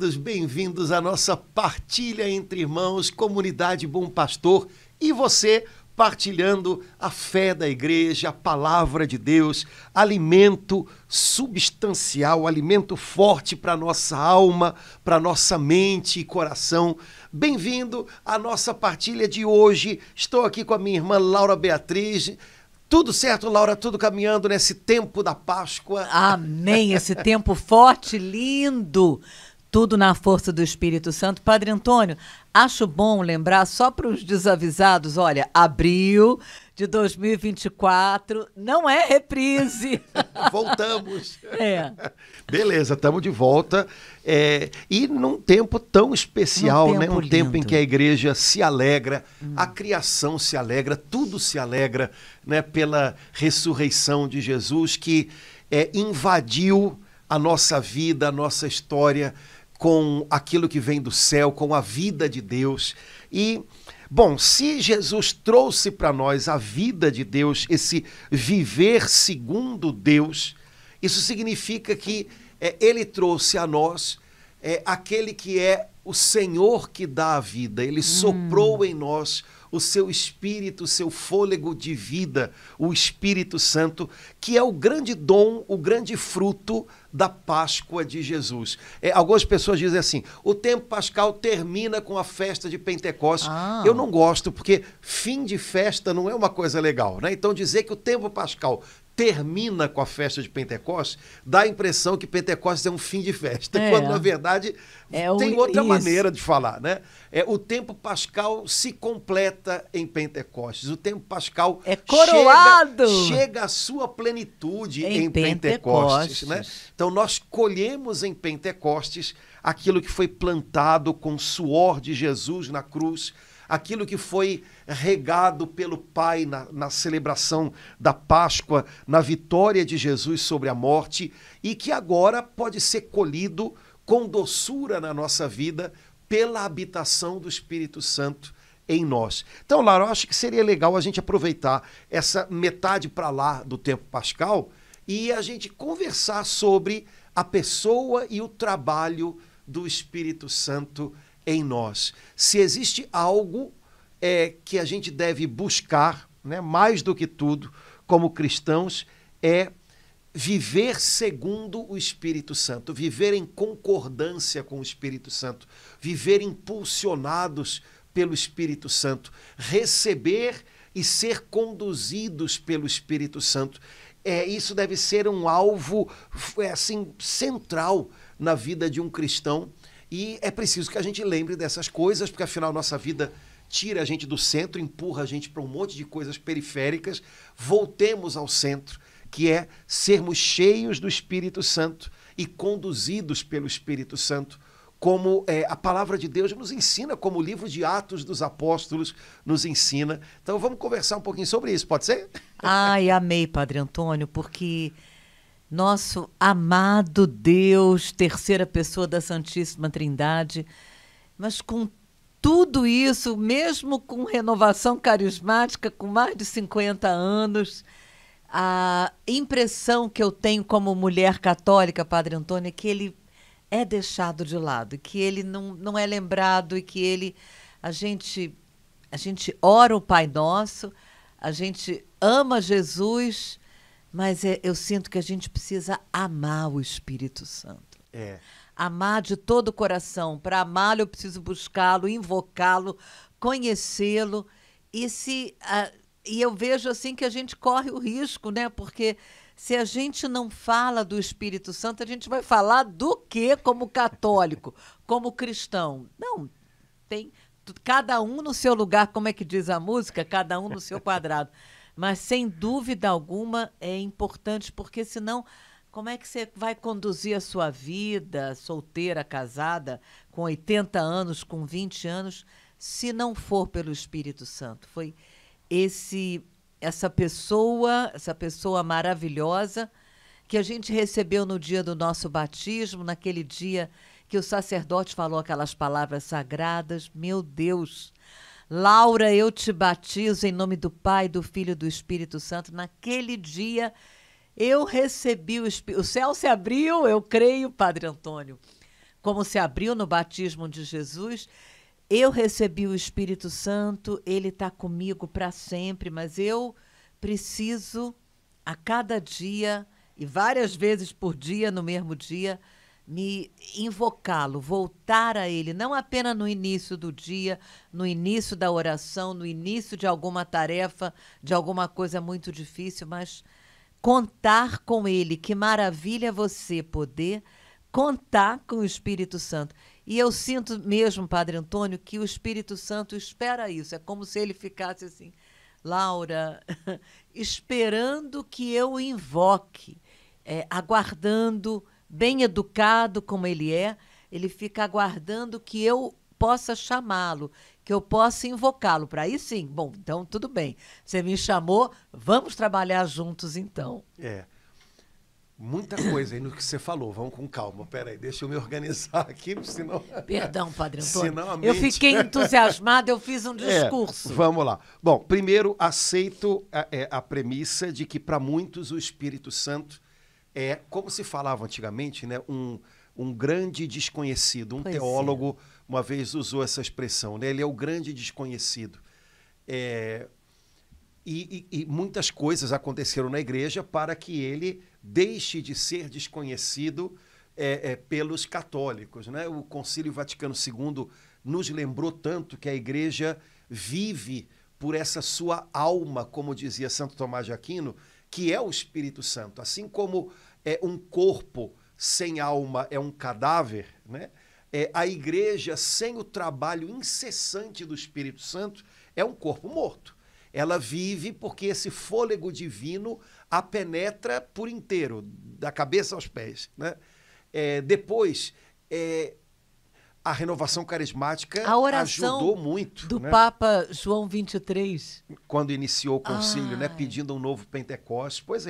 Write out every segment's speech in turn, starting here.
todos bem-vindos à nossa partilha entre irmãos, comunidade Bom Pastor, e você partilhando a fé da igreja, a palavra de Deus, alimento substancial, alimento forte para a nossa alma, para a nossa mente e coração. Bem-vindo à nossa partilha de hoje. Estou aqui com a minha irmã Laura Beatriz. Tudo certo, Laura? Tudo caminhando nesse tempo da Páscoa? Amém! Esse tempo forte, lindo, tudo na força do Espírito Santo. Padre Antônio, acho bom lembrar só para os desavisados, olha, abril de 2024 não é reprise. Voltamos. É. Beleza, estamos de volta. E num tempo tão especial, né? Um tempo em que a igreja se alegra, a criação se alegra, tudo se alegra, né? Pela ressurreição de Jesus que invadiu a nossa vida, a nossa história com aquilo que vem do céu, com a vida de Deus. E, bom, se Jesus trouxe para nós a vida de Deus, esse viver segundo Deus, isso significa que ele trouxe a nós aquele que é o Senhor que dá a vida. Ele soprou em nós o seu espírito, o seu fôlego de vida, o Espírito Santo, que é o grande dom, o grande fruto da Páscoa de Jesus. Algumas pessoas dizem assim, o tempo pascal termina com a festa de Pentecostes. Eu não gosto, porque fim de festa não é uma coisa legal, né? Então dizer que o tempo pascal termina com a festa de Pentecostes, dá a impressão que Pentecostes é um fim de festa, quando na verdade tem outra maneira de falar, né? O tempo pascal se completa em Pentecostes, o tempo pascal é coroado, chega à sua plenitude em Pentecostes, né? Então nós colhemos em Pentecostes aquilo que foi plantado com o suor de Jesus na cruz, aquilo que foi regado pelo Pai na celebração da Páscoa, na vitória de Jesus sobre a morte, e que agora pode ser colhido com doçura na nossa vida pela habitação do Espírito Santo em nós. Então, Laura, eu acho que seria legal a gente aproveitar essa metade para lá do tempo pascal e a gente conversar sobre a pessoa e o trabalho do Espírito Santo em nós. Se existe algo que a gente deve buscar, né, mais do que tudo, como cristãos, é viver segundo o Espírito Santo, viver em concordância com o Espírito Santo, viver impulsionados pelo Espírito Santo, receber e ser conduzidos pelo Espírito Santo. Isso deve ser um alvo assim, central na vida de um cristão. E é preciso que a gente lembre dessas coisas, porque afinal nossa vida tira a gente do centro, empurra a gente para um monte de coisas periféricas. Voltemos ao centro, que é sermos cheios do Espírito Santo e conduzidos pelo Espírito Santo, como a palavra de Deus nos ensina, como o livro de Atos dos Apóstolos nos ensina. Então vamos conversar um pouquinho sobre isso, pode ser? Ai, amei, Padre Antônio, porque nosso amado Deus, terceira pessoa da Santíssima Trindade, mas com tudo isso, mesmo com renovação carismática, com mais de 50 anos, a impressão que eu tenho como mulher católica, Padre Antônio, é que ele é deixado de lado, que ele não é lembrado e que a gente ora o Pai Nosso, a gente ama Jesus, mas eu sinto que a gente precisa amar o Espírito Santo. Amar de todo o coração. Para amá-lo, eu preciso buscá-lo, invocá-lo, conhecê-lo. E eu vejo assim que a gente corre o risco, né? Porque se a gente não fala do Espírito Santo, a gente vai falar do quê como católico, como cristão? Não, tem cada um no seu lugar, como é que diz a música? Cada um no seu quadrado. Mas, sem dúvida alguma, é importante, porque senão, como é que você vai conduzir a sua vida, solteira, casada, com 80 anos, com 20 anos, se não for pelo Espírito Santo? Foi essa pessoa maravilhosa que a gente recebeu no dia do nosso batismo, naquele dia que o sacerdote falou aquelas palavras sagradas. Meu Deus! Laura, eu te batizo em nome do Pai, do Filho e do Espírito Santo. Naquele dia eu recebi o céu se abriu, eu creio, Padre Antônio. como se abriu no batismo de Jesus. Eu recebi o Espírito Santo, ele está comigo para sempre, mas eu preciso, a cada dia, e várias vezes por dia, no mesmo dia, me invocá-lo, voltar a ele, não apenas no início do dia, no início da oração, no início de alguma tarefa, de alguma coisa muito difícil, mas contar com ele. Que maravilha você poder contar com o Espírito Santo. E eu sinto mesmo, Padre Antônio, que o Espírito Santo espera isso. É como se ele ficasse assim, Laura, esperando que eu o invoque, aguardando, bem educado como ele é, ele fica aguardando que eu possa chamá-lo, que eu possa invocá-lo. Para aí sim, bom, então tudo bem. Você me chamou, vamos trabalhar juntos então. Muita coisa aí no que você falou, vamos com calma. Peraí, deixa eu me organizar aqui, senão... Perdão, Padre Antônio. Senão eu fiquei entusiasmada, eu fiz um discurso. Vamos lá. Bom, primeiro, aceito a premissa de que para muitos o Espírito Santo é, como se falava antigamente, né, um grande desconhecido. Um teólogo uma vez usou essa expressão, né? Ele é o grande desconhecido. E muitas coisas aconteceram na igreja para que ele deixe de ser desconhecido pelos católicos, né? O Concílio Vaticano II nos lembrou tanto que a igreja vive por essa sua alma, como dizia Santo Tomás de Aquino, que é o Espírito Santo. Assim como um corpo sem alma é um cadáver, né? A igreja sem o trabalho incessante do Espírito Santo é um corpo morto. Ela vive porque esse fôlego divino a penetra por inteiro, da cabeça aos pés, né? Depois, a renovação carismática ajudou muito. Do Papa João XXIII. Quando iniciou o concílio, né, pedindo um novo Pentecostes. Pois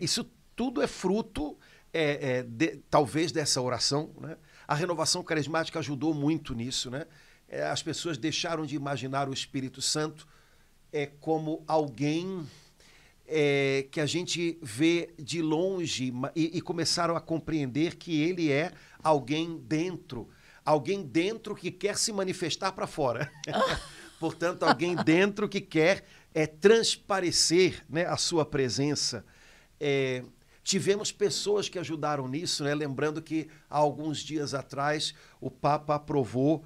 isso tudo é fruto, talvez, dessa oração, né? A renovação carismática ajudou muito nisso, né? As pessoas deixaram de imaginar o Espírito Santo como alguém que a gente vê de longe e começaram a compreender que ele é alguém dentro que quer se manifestar para fora. Portanto, alguém dentro que quer transparecer, né, a sua presença. Tivemos pessoas que ajudaram nisso, né? Lembrando que há alguns dias atrás o Papa aprovou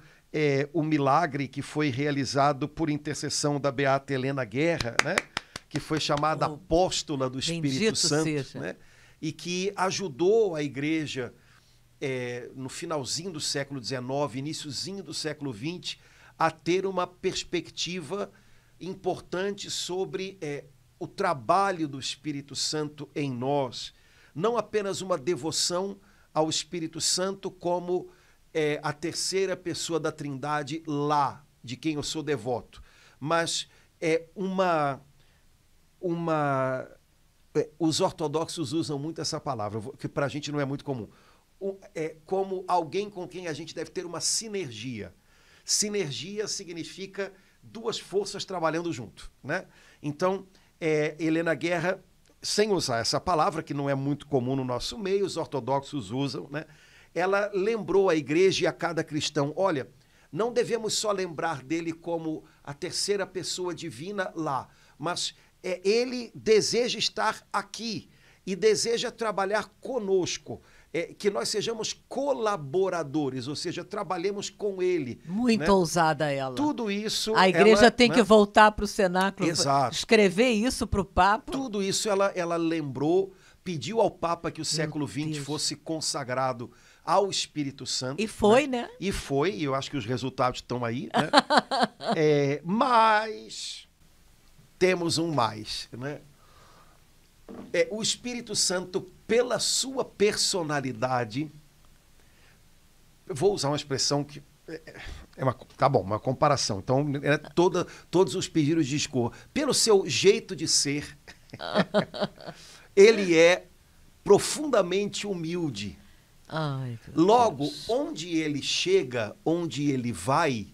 o milagre que foi realizado por intercessão da Beata Helena Guerra, né? Que foi chamada apóstola do Espírito Santo, né? E que ajudou a igreja no finalzinho do século XIX, iniciozinho do século XX, a ter uma perspectiva importante sobre o trabalho do Espírito Santo em nós. Não apenas uma devoção ao Espírito Santo como a terceira pessoa da Trindade lá, de quem eu sou devoto, mas os ortodoxos usam muito essa palavra, que para a gente não é muito comum. Como alguém com quem a gente deve ter uma sinergia. Sinergia significa duas forças trabalhando junto, né? Então, Helena Guerra, sem usar essa palavra, que não é muito comum no nosso meio, os ortodoxos usam, né? Ela lembrou a igreja e a cada cristão, olha, não devemos só lembrar dele como a terceira pessoa divina lá, mas ele deseja estar aqui e deseja trabalhar conosco, que nós sejamos colaboradores, ou seja, trabalhemos com ele. Muito, né? Ousada ela. Tudo isso... A igreja tem, né, que voltar para o cenáculo, exato, escrever isso para o Papa. Tudo isso ela lembrou, pediu ao Papa que o século XX fosse consagrado ao Espírito Santo. E foi, né? E foi, e eu acho que os resultados estão aí, né? Mas temos um mais, né? O Espírito Santo, pela sua personalidade, eu vou usar uma expressão que uma comparação. Então, todos os pedidos de desculpa. Pelo seu jeito de ser, ele é profundamente humilde. Ai, logo, onde ele chega, onde ele vai,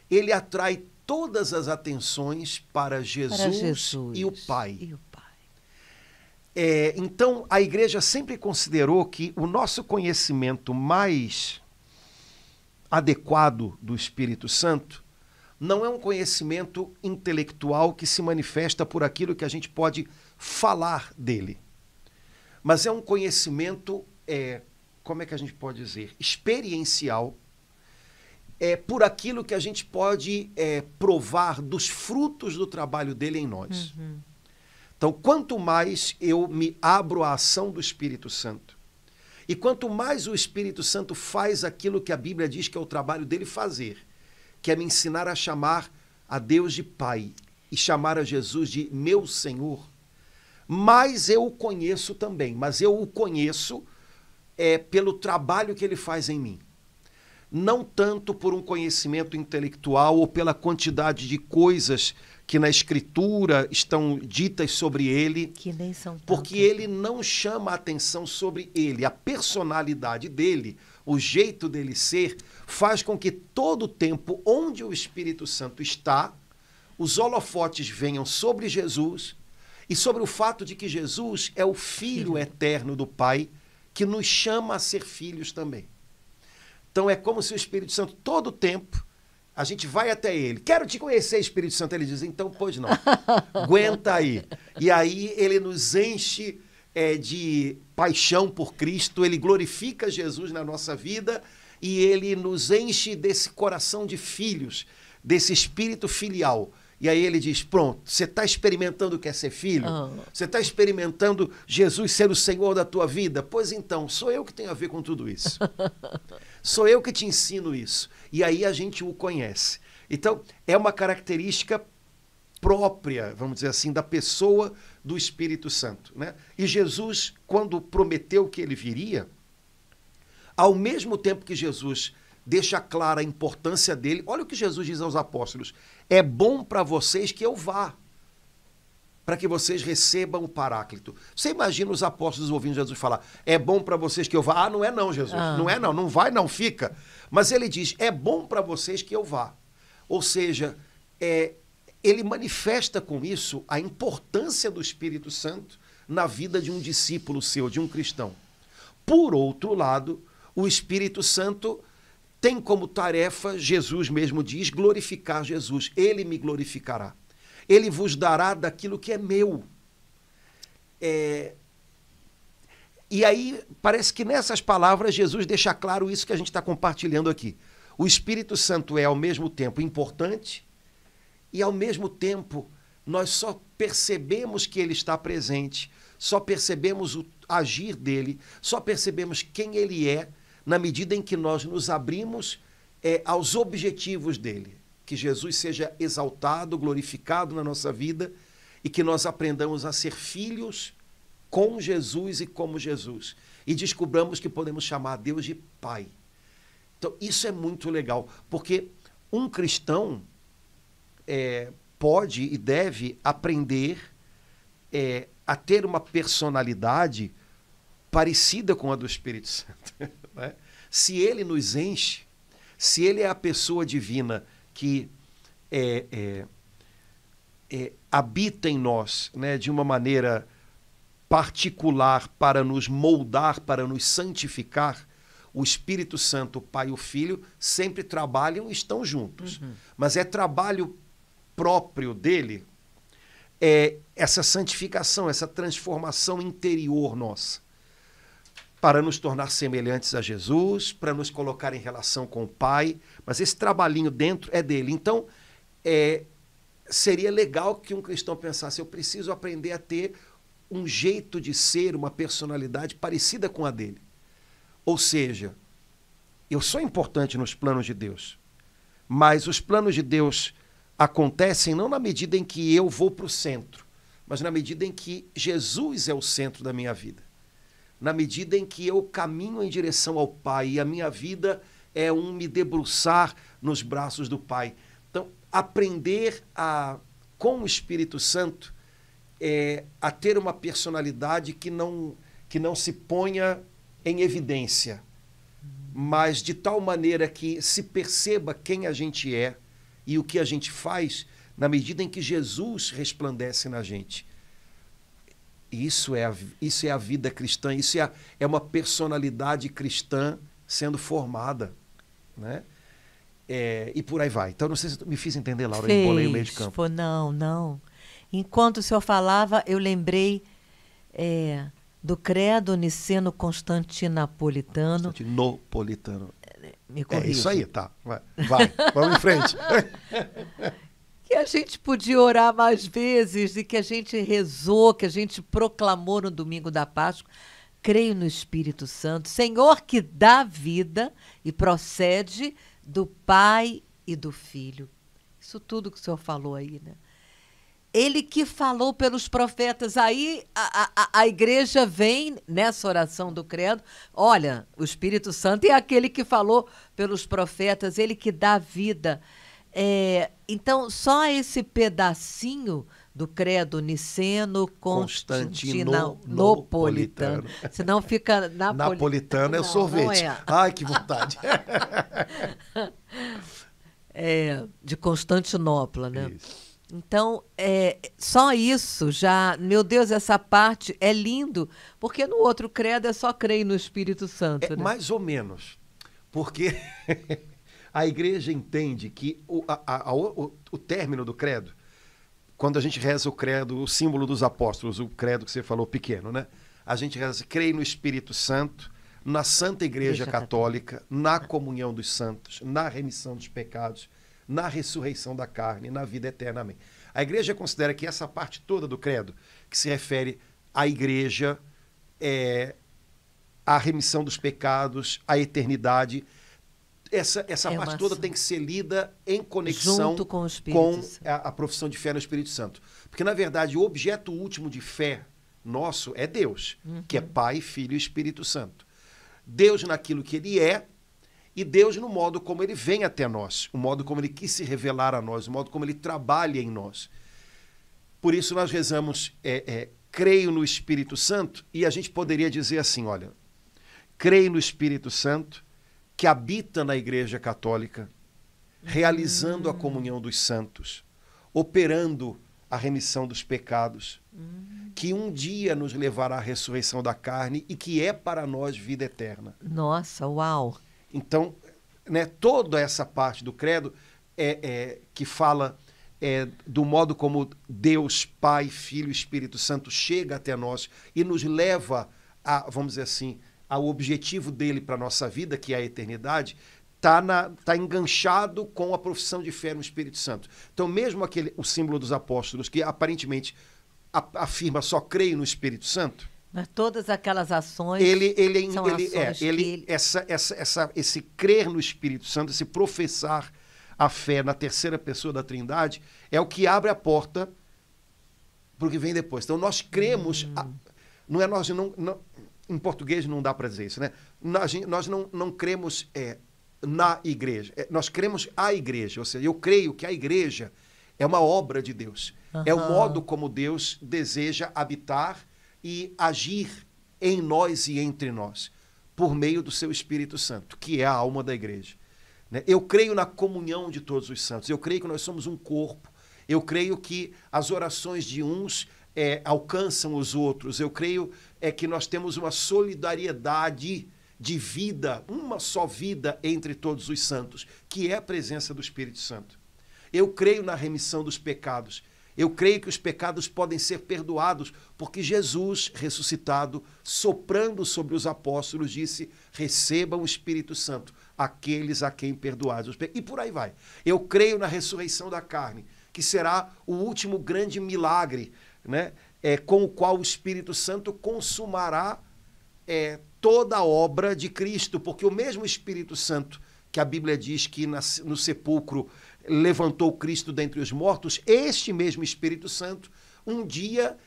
ele atrai todas as atenções para Jesus e o Pai. Então, a igreja sempre considerou que o nosso conhecimento mais adequado do Espírito Santo não é um conhecimento intelectual que se manifesta por aquilo que a gente pode falar dele, mas é um conhecimento, como é que a gente pode dizer, experiencial, por aquilo que a gente pode provar dos frutos do trabalho dele em nós. Uhum. Então, quanto mais eu me abro à ação do Espírito Santo, e quanto mais o Espírito Santo faz aquilo que a Bíblia diz que é o trabalho dele fazer, que é me ensinar a chamar a Deus de Pai e chamar a Jesus de meu Senhor, mais eu o conheço também, mas eu o conheço pelo trabalho que ele faz em mim. Não tanto por um conhecimento intelectual ou pela quantidade de coisas que na Escritura estão ditas sobre ele, que nem são tantas, porque ele não chama a atenção sobre ele. A personalidade dele, o jeito dele ser, faz com que todo o tempo onde o Espírito Santo está, os holofotes venham sobre Jesus e sobre o fato de que Jesus é o Filho eterno do Pai, que nos chama a ser filhos também. Então é como se o Espírito Santo, todo o tempo, a gente vai até ele. Quero te conhecer, Espírito Santo. Ele diz, então, pois não. Aguenta aí. E aí ele nos enche de paixão por Cristo, ele glorifica Jesus na nossa vida e ele nos enche desse coração de filhos, desse espírito filial. E aí ele diz, pronto, você está experimentando o que é ser filho? Você está experimentando Jesus ser o Senhor da tua vida? Pois então, sou eu que tenho a ver com tudo isso. Sou eu que te ensino isso. E aí a gente o conhece. Então, é uma característica própria, vamos dizer assim, da pessoa do Espírito Santo, né? E Jesus, quando prometeu que ele viria, ao mesmo tempo que Jesus deixa clara a importância dele, olha o que Jesus diz aos apóstolos, é bom para vocês que eu vá, para que vocês recebam o Paráclito. Você imagina os apóstolos ouvindo Jesus falar, é bom para vocês que eu vá? Ah, não é não, Jesus, não é não, não vai não, fica. Mas ele diz, é bom para vocês que eu vá. Ou seja, ele manifesta com isso a importância do Espírito Santo na vida de um discípulo seu, de um cristão. Por outro lado, o Espírito Santo tem como tarefa, Jesus mesmo diz, glorificar Jesus. Ele me glorificará. Ele vos dará daquilo que é meu. E aí, parece que nessas palavras, Jesus deixa claro isso que a gente está compartilhando aqui. O Espírito Santo é, ao mesmo tempo, importante e, ao mesmo tempo, nós só percebemos que ele está presente, só percebemos o agir dele, só percebemos quem ele é, na medida em que nós nos abrimos aos objetivos dele. Que Jesus seja exaltado, glorificado na nossa vida e que nós aprendamos a ser filhos com Jesus e como Jesus. E descobramos que podemos chamar Deus de Pai. Então, isso é muito legal, porque um cristão pode e deve aprender a ter uma personalidade parecida com a do Espírito Santo. Né? Se ele nos enche, se ele é a pessoa divina que habita em nós, né, de uma maneira particular para nos moldar, para nos santificar, o Espírito Santo, o Pai e o Filho sempre trabalham e estão juntos. Uhum. Mas é trabalho próprio dele, essa santificação, essa transformação interior nossa, para nos tornar semelhantes a Jesus, para nos colocar em relação com o Pai, mas esse trabalhinho dentro é dele. Então, seria legal que um cristão pensasse, eu preciso aprender a ter um jeito de ser, uma personalidade parecida com a dele. Ou seja, eu sou importante nos planos de Deus, mas os planos de Deus acontecem não na medida em que eu vou para o centro, mas na medida em que Jesus é o centro da minha vida. Na medida em que eu caminho em direção ao Pai e a minha vida é um me debruçar nos braços do Pai. Então, aprender com o Espírito Santo a ter uma personalidade que não se ponha em evidência, mas de tal maneira que se perceba quem a gente é e o que a gente faz na medida em que Jesus resplandece na gente. Isso é a vida cristã, isso é uma personalidade cristã sendo formada, né? E por aí vai. Então, não sei se me fiz entender, Laura, Fez. Eu embolei o meio de campo. Pô, não. Enquanto o senhor falava, eu lembrei do credo niceno-constantinopolitano. Constantinopolitano. Me corrija. É isso aí, tá. Vai, vamos em frente. Que a gente podia orar mais vezes e que a gente rezou, que a gente proclamou no domingo da Páscoa. Creio no Espírito Santo, Senhor que dá vida e procede do Pai e do Filho. Isso tudo que o senhor falou aí, né? Ele que falou pelos profetas. Aí a igreja vem nessa oração do credo. Olha, o Espírito Santo é aquele que falou pelos profetas, ele que dá vida. Então, só esse pedacinho do credo niceno-constantinopolitano. Senão fica napolitano é sorvete. Não é. Ai, que vontade. De Constantinopla, né? Isso. Então, só isso já... Meu Deus, essa parte é lindo, porque no outro credo é só crer no Espírito Santo. Né? Mais ou menos. Porque a igreja entende que o término do credo, quando a gente reza o credo, o símbolo dos apóstolos, o credo que você falou pequeno, né? A gente reza, creio no Espírito Santo, na Santa Igreja Católica, na comunhão dos santos, na remissão dos pecados, na ressurreição da carne, na vida eterna. Amém. A igreja considera que essa parte toda do credo, que se refere à igreja, à remissão dos pecados, à eternidade, essa parte toda tem que ser lida em conexão junto com a profissão de fé no Espírito Santo. Porque, na verdade, o objeto último de fé nosso é Deus, que é Pai, Filho e Espírito Santo. Deus naquilo que ele é e Deus no modo como ele vem até nós, o modo como ele quis se revelar a nós, o modo como ele trabalha em nós. Por isso nós rezamos, creio no Espírito Santo, e a gente poderia dizer assim, olha, creio no Espírito Santo, que habita na Igreja Católica, realizando a comunhão dos santos, operando a remissão dos pecados, que um dia nos levará à ressurreição da carne e que é para nós vida eterna. Nossa, uau! Então, né, toda essa parte do credo que fala do modo como Deus, Pai, Filho e Espírito Santo chega até nós e nos leva a, vamos dizer assim, ao objetivo dele para a nossa vida, que é a eternidade, está enganchado com a profissão de fé no Espírito Santo. Então, mesmo o símbolo dos apóstolos, que aparentemente afirma só creio no Espírito Santo, mas todas aquelas ações esse crer no Espírito Santo, esse professar a fé na terceira pessoa da Trindade, é o que abre a porta para o que vem depois. Então, nós cremos... Em português não dá para dizer isso, né? Nós não cremos na igreja. Nós cremos a igreja. Ou seja, eu creio que a igreja é uma obra de Deus. É o modo como Deus deseja habitar e agir em nós e entre nós, por meio do seu Espírito Santo, que é a alma da igreja. Né? Eu creio na comunhão de todos os santos. Eu creio que nós somos um corpo. Eu creio que as orações de uns alcançam os outros. Eu creio que nós temos uma solidariedade de vida, uma só vida entre todos os santos, que é a presença do Espírito Santo. Eu creio na remissão dos pecados. Eu creio que os pecados podem ser perdoados, porque Jesus, ressuscitado, soprando sobre os apóstolos, disse, recebam o Espírito Santo, aqueles a quem perdoados os pecados. E por aí vai. Eu creio na ressurreição da carne, que será o último grande milagre, né? Com o qual o Espírito Santo consumará toda a obra de Cristo, porque o mesmo Espírito Santo que a Bíblia diz que no sepulcro levantou Cristo dentre os mortos, este mesmo Espírito Santo, um dia,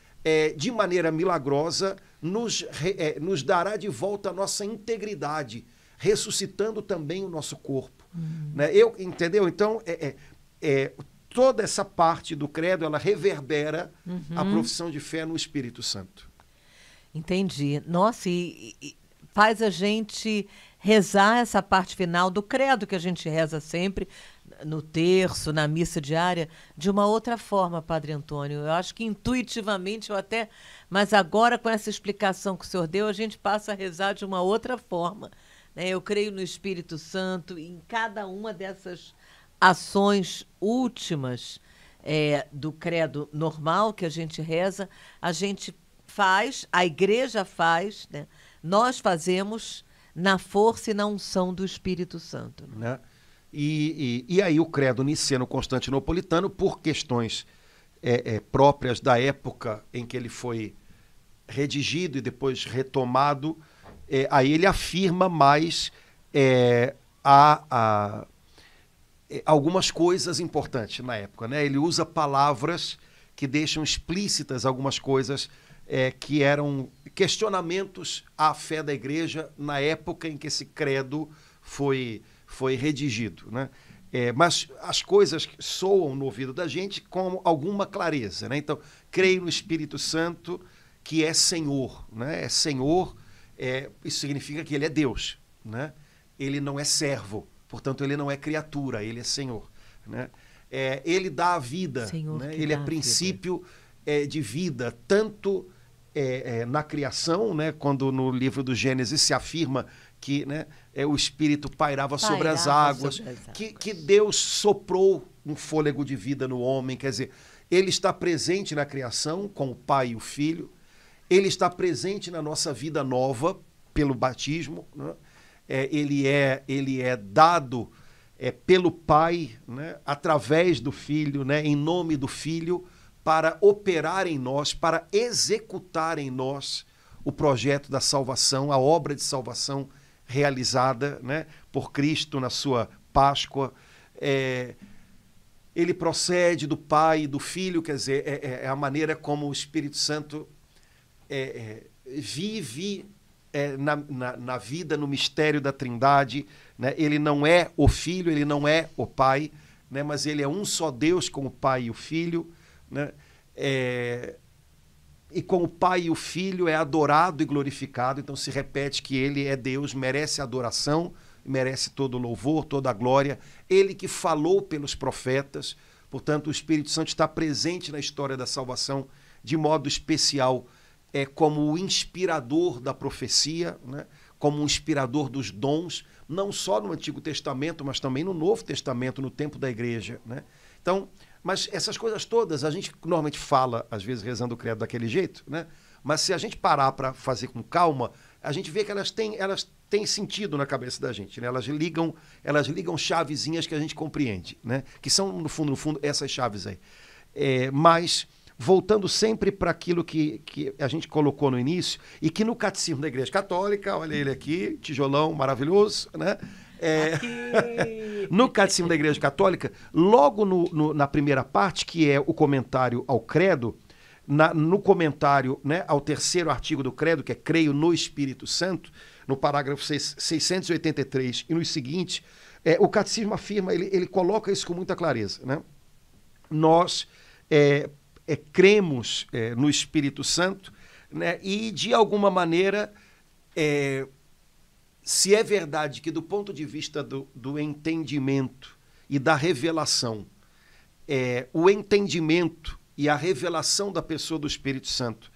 de maneira milagrosa, nos dará de volta a nossa integridade, ressuscitando também o nosso corpo. Né? Entendeu? Então, toda essa parte do credo, ela reverbera a profissão de fé no Espírito Santo. Entendi. Nossa, e faz a gente rezar essa parte final do credo que a gente reza sempre, no terço, na missa diária, de uma outra forma, Padre Antônio. Eu acho que intuitivamente mas agora com essa explicação que o senhor deu, a gente passa a rezar de uma outra forma, né? Eu creio no Espírito Santo, em cada uma dessas ações últimas do credo normal que a gente reza, a gente faz, a igreja faz, né? Nós fazemos na força e na unção do Espírito Santo. Né? E aí o credo niceno-constantinopolitano, por questões próprias da época em que ele foi redigido e depois retomado, aí ele afirma mais algumas coisas importantes na época, né? Ele usa palavras que deixam explícitas algumas coisas que eram questionamentos à fé da igreja na época em que esse credo foi redigido, né? Mas as coisas soam no ouvido da gente com alguma clareza, né? Então, creio no Espírito Santo, que é Senhor, né? É Senhor, isso significa que ele é Deus, né? Ele não é servo, portanto, ele não é criatura, ele é Senhor, né? Ele dá a vida, Senhor, né? Ele é princípio de vida, tanto na criação, né? Quando no livro do Gênesis se afirma que, né, o Espírito pairava sobre as águas, que Deus soprou um fôlego de vida no homem, quer dizer, ele está presente na criação com o Pai e o Filho, ele está presente na nossa vida nova pelo batismo, né? Ele é dado pelo Pai, né, através do Filho, né, em nome do Filho, para operar em nós, para executar em nós o projeto da salvação, a obra de salvação realizada, né, por Cristo na sua Páscoa. Ele procede do Pai e do Filho, quer dizer, é a maneira como o Espírito Santo vive na vida, no mistério da Trindade, né? Ele não é o Filho, ele não é o Pai, né? Mas ele é um só Deus com o Pai e o Filho, né? E com o Pai e o Filho é adorado e glorificado, então se repete que ele é Deus, merece adoração, merece todo o louvor, toda a glória, ele que falou pelos profetas, portanto o Espírito Santo está presente na história da salvação de modo especial, como o inspirador da profecia, né? Como o inspirador dos dons, não só no Antigo Testamento, mas também no Novo Testamento, no tempo da igreja, né? Então, mas essas coisas todas, a gente normalmente fala, às vezes, rezando o credo daquele jeito, né? Mas se a gente parar para fazer com calma, a gente vê que elas têm sentido na cabeça da gente, né? Elas ligam chavezinhas que a gente compreende, né? Que são, no fundo, essas chaves aí. Mas voltando sempre para aquilo que a gente colocou no início, e que no Catecismo da Igreja Católica, olha ele aqui, tijolão maravilhoso, né? No Catecismo da Igreja Católica, logo na primeira parte, que é o comentário ao credo, no comentário, né, ao terceiro artigo do credo, que é creio no Espírito Santo, no parágrafo 683 e nos seguintes, o Catecismo afirma, ele coloca isso com muita clareza, né? Nós cremos no Espírito Santo, né? E, de alguma maneira, se é verdade que, do ponto de vista do entendimento e da revelação, o entendimento e a revelação da pessoa do Espírito Santo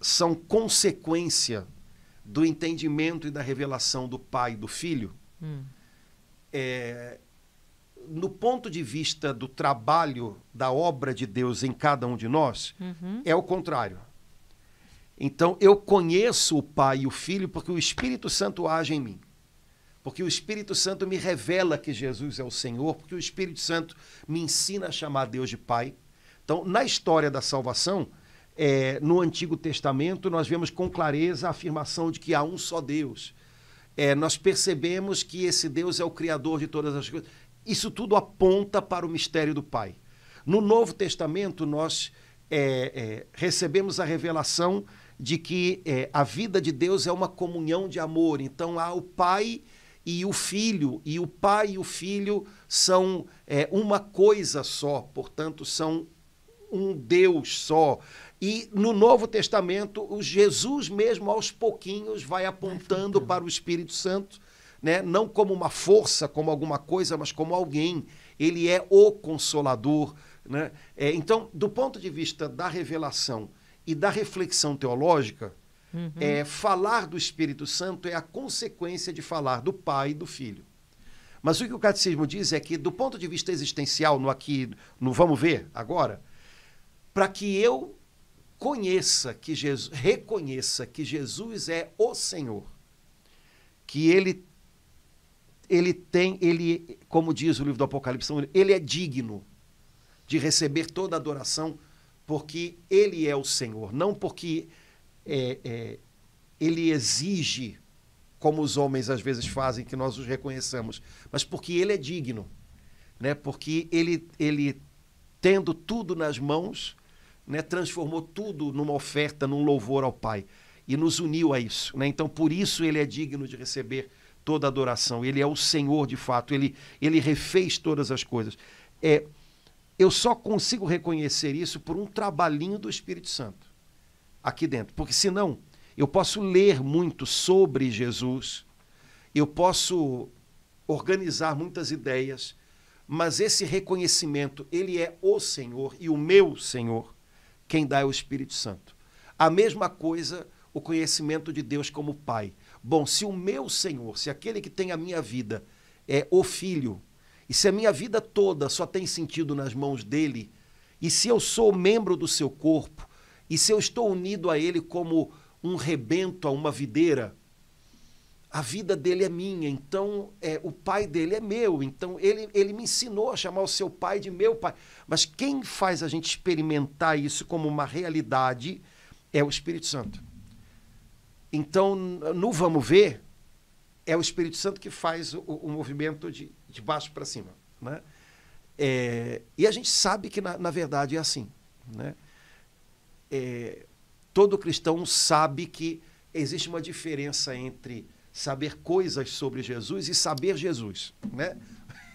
são consequência do entendimento e da revelação do Pai e do Filho, no ponto de vista do trabalho da obra de Deus em cada um de nós, é o contrário. Então, eu conheço o Pai e o Filho porque o Espírito Santo age em mim. Porque o Espírito Santo me revela que Jesus é o Senhor, porque o Espírito Santo me ensina a chamar Deus de Pai. Então, na história da salvação, no Antigo Testamento, nós vemos com clareza a afirmação de que há um só Deus. Nós percebemos que esse Deus é o Criador de todas as coisas. Isso tudo aponta para o mistério do Pai. No Novo Testamento, nós recebemos a revelação de que a vida de Deus é uma comunhão de amor. Então, há o Pai e o Filho, e o Pai e o Filho são uma coisa só, portanto, são um Deus só. E no Novo Testamento, o Jesus mesmo, aos pouquinhos, vai apontando para o Espírito Santo, né? Não como uma força, como alguma coisa, mas como alguém. Ele é o Consolador, né? Então, do ponto de vista da revelação e da reflexão teológica, Falar do Espírito Santo é a consequência de falar do Pai e do Filho. Mas o que o Catecismo diz é que, do ponto de vista existencial, no vamos ver agora, para que eu reconheça que Jesus é o Senhor, que ele, como diz o livro do Apocalipse, ele é digno de receber toda a adoração, porque ele é o Senhor, não porque ele exige, como os homens às vezes fazem, que nós os reconheçamos, mas porque ele é digno, né? Porque ele tendo tudo nas mãos, né, transformou tudo numa oferta, num louvor ao Pai, e nos uniu a isso, né? Então, por isso ele é digno de receber toda a adoração. Ele é o Senhor de fato, ele refez todas as coisas. Eu só consigo reconhecer isso por um trabalhinho do Espírito Santo aqui dentro, porque senão eu posso ler muito sobre Jesus, eu posso organizar muitas ideias, mas esse reconhecimento, ele é o Senhor e o meu Senhor, quem dá é o Espírito Santo. A mesma coisa, o conhecimento de Deus como Pai. Bom, se o meu Senhor, se aquele que tem a minha vida é o Filho, e se a minha vida toda só tem sentido nas mãos dele, e se eu sou membro do seu corpo, e se eu estou unido a ele como um rebento a uma videira, a vida dele é minha, então o pai dele é meu, então ele me ensinou a chamar o seu pai de meu pai. Mas quem faz a gente experimentar isso como uma realidade é o Espírito Santo. Então, no vamos ver, é o Espírito Santo que faz o movimento de baixo para cima, né? E a gente sabe que, na verdade, é assim, né? Todo cristão sabe que existe uma diferença entre saber coisas sobre Jesus e saber Jesus, né?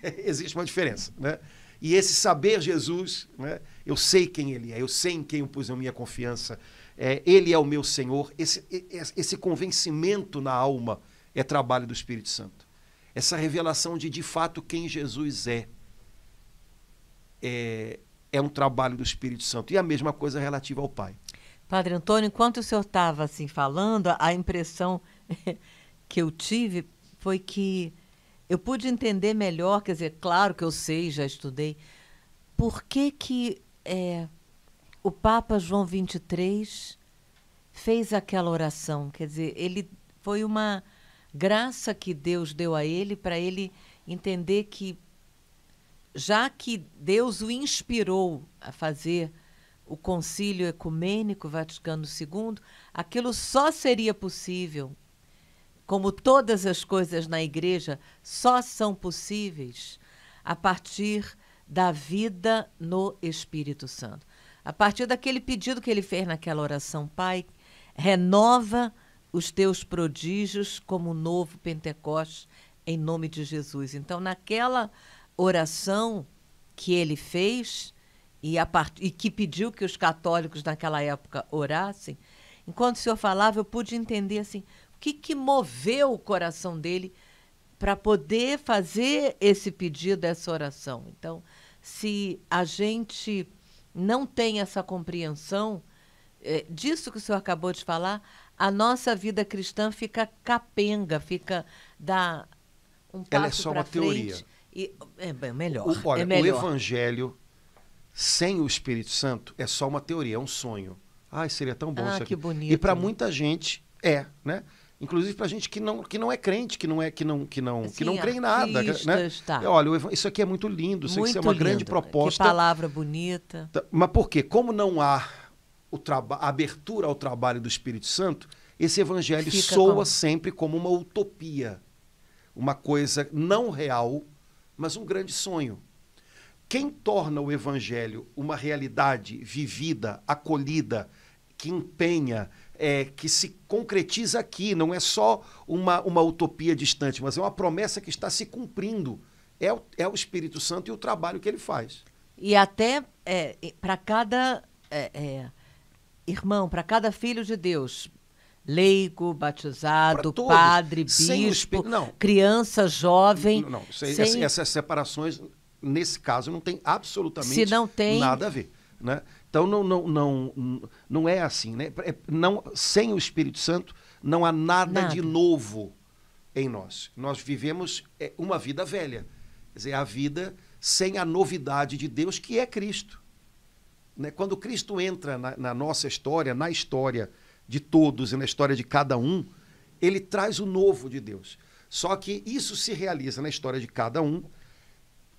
Existe uma diferença, né? E esse saber Jesus, né? Eu sei quem ele é, eu sei em quem eu pus a minha confiança, ele é o meu Senhor. Esse convencimento na alma é trabalho do Espírito Santo. Essa revelação de fato quem Jesus é um trabalho do Espírito Santo. E a mesma coisa relativa ao Pai. Padre Antônio, enquanto o senhor estava assim falando, a impressão que eu tive foi que eu pude entender melhor, quer dizer, claro que eu sei, já estudei, por que o Papa João XXIII fez aquela oração. Quer dizer, ele foi uma graça que Deus deu a ele para ele entender que, já que Deus o inspirou a fazer o Concílio Ecumênico Vaticano II, aquilo só seria possível, como todas as coisas na Igreja só são possíveis a partir da vida no Espírito Santo. A partir daquele pedido que ele fez naquela oração: Pai, renova os teus prodígios como um novo Pentecostes, em nome de Jesus. Então, naquela oração que ele fez, e que pediu que os católicos naquela época orassem, enquanto o senhor falava, eu pude entender assim, o que moveu o coração dele para poder fazer esse pedido, essa oração. Então, se a gente não tem essa compreensão disso que o senhor acabou de falar, a nossa vida cristã fica capenga, dá um passo para frente. Ela é só uma teoria. Melhor. Olha, melhor. O Evangelho sem o Espírito Santo é só uma teoria, é um sonho. Ai, seria tão bom isso aqui. Que bonito. E para muita gente né? Inclusive para gente que não é crente, que não crê em nada, né? Tá. Olha, isso aqui é muito lindo, sei que isso é uma grande proposta. Que palavra bonita. Mas por quê? Como não há a abertura ao trabalho do Espírito Santo, esse Evangelho soa sempre como uma utopia, uma coisa não real, mas um grande sonho. Quem torna o Evangelho uma realidade vivida, acolhida, que empenha, que se concretiza aqui, não é só uma utopia distante, mas é uma promessa que está se cumprindo, é o Espírito Santo e o trabalho que ele faz. E até para cada irmão, para cada filho de Deus, leigo, batizado, padre, bispo, criança, jovem... Essas separações, nesse caso, não tem absolutamente nada a ver. né? Então não é assim, né? Sem o Espírito Santo não há nada de novo em nós. Nós vivemos uma vida velha, quer dizer, a vida sem a novidade de Deus, que é Cristo. Né? Quando Cristo entra na nossa história, na história de todos e na história de cada um, ele traz o novo de Deus. Só que isso se realiza na história de cada um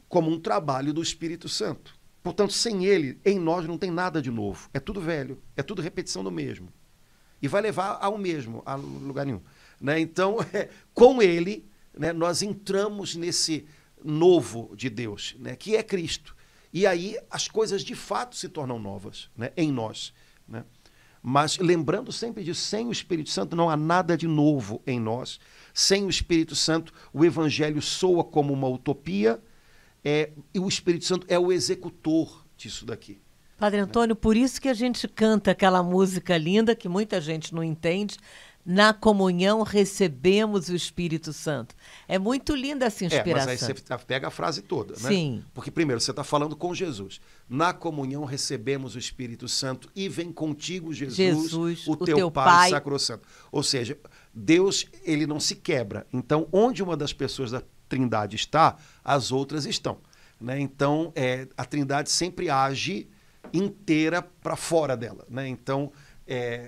como um trabalho do Espírito Santo. Portanto, sem ele, em nós não tem nada de novo. É tudo velho, é tudo repetição do mesmo. E vai levar ao mesmo, a lugar nenhum. Né? Então, com ele, né, nós entramos nesse novo de Deus, né, que é Cristo. E aí as coisas de fato se tornam novas, né, em nós. Né? Mas lembrando sempre disso, sem o Espírito Santo não há nada de novo em nós. Sem o Espírito Santo, o Evangelho soa como uma utopia, e o Espírito Santo é o executor disso daqui. Padre Antônio, por isso que a gente canta aquela música linda, que muita gente não entende, na comunhão recebemos o Espírito Santo. É muito linda essa inspiração. Mas aí você pega a frase toda, né? Sim. Porque primeiro você está falando com Jesus. Na comunhão recebemos o Espírito Santo e vem contigo, Jesus o teu Pai sacrossanto. Ou seja, Deus, ele não se quebra. Então, onde uma das pessoas da Trindade está, as outras estão. Né? Então, a Trindade sempre age inteira para fora dela. Né? Então,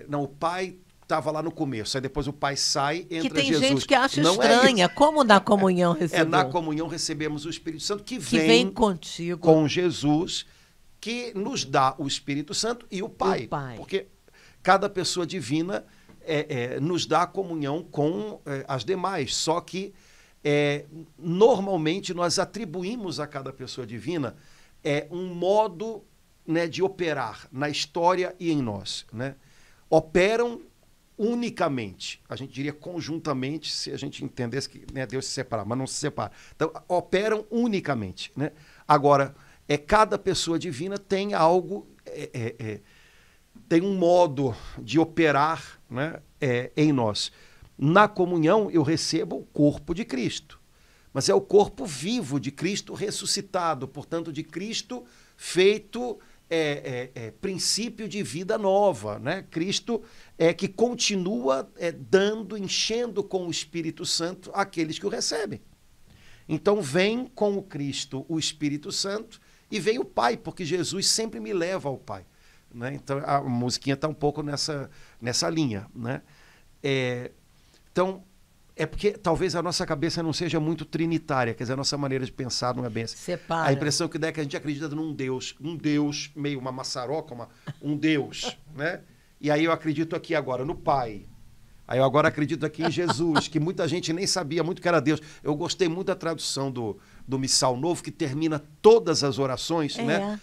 o Pai estava lá no começo, aí depois o Pai sai, entra Jesus. Que tem gente que acha estranha, como na comunhão recebemos? Na comunhão recebemos o Espírito Santo que vem contigo, com Jesus, que nos dá o Espírito Santo e o Pai. Porque cada pessoa divina nos dá a comunhão com as demais, só que normalmente nós atribuímos a cada pessoa divina um modo, né, de operar na história e em nós. Né? Operam unicamente, a gente diria conjuntamente, se a gente entendesse que, né, Deus se separa, mas não se separa. Então, operam unicamente. Né? Agora, cada pessoa divina tem algo, tem um modo de operar, né, em nós. Na comunhão, eu recebo o corpo de Cristo, mas é o corpo vivo de Cristo ressuscitado, portanto, de Cristo feito princípio de vida nova, né? Cristo que continua dando, enchendo com o Espírito Santo aqueles que o recebem. Então vem com o Cristo o Espírito Santo e vem o Pai, porque Jesus sempre me leva ao Pai. Né? Então a musiquinha está um pouco nessa linha. Né? Então, porque talvez a nossa cabeça não seja muito trinitária, quer dizer, a nossa maneira de pensar não é bem assim. Separa. A impressão que dá é que a gente acredita num Deus meio uma maçaroca, um Deus, né? E aí eu acredito aqui agora no Pai. Aí eu agora acredito aqui em Jesus, que muita gente nem sabia muito que era Deus. Eu gostei muito da tradução do Missal Novo, que termina todas as orações, né?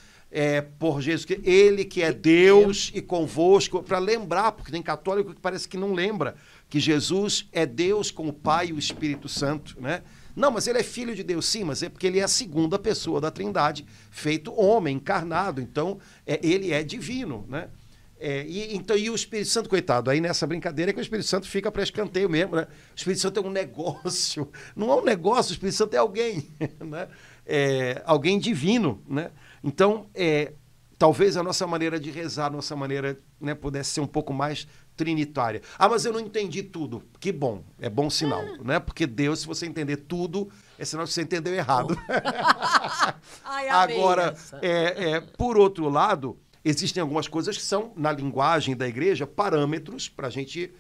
Por Jesus, que ele que é Deus e convosco, para lembrar, porque tem católico que parece que não lembra que Jesus é Deus com o Pai e o Espírito Santo, né? Não, mas ele é filho de Deus, sim, mas é porque ele é a segunda pessoa da Trindade, feito homem, encarnado, então ele é divino, né? E o Espírito Santo, coitado, aí nessa brincadeira é que o Espírito Santo fica para escanteio mesmo, né? O Espírito Santo é um negócio, não é um negócio, o Espírito Santo é alguém, né? Alguém divino, né? Então, talvez a nossa maneira de rezar, a nossa maneira, né, pudesse ser um pouco mais trinitária. Ah, mas eu não entendi tudo. Que bom, é bom sinal, né? Porque Deus, se você entender tudo, é sinal que você entendeu errado. Ai, agora, por outro lado, existem algumas coisas que são, na linguagem da igreja, parâmetros para a gente...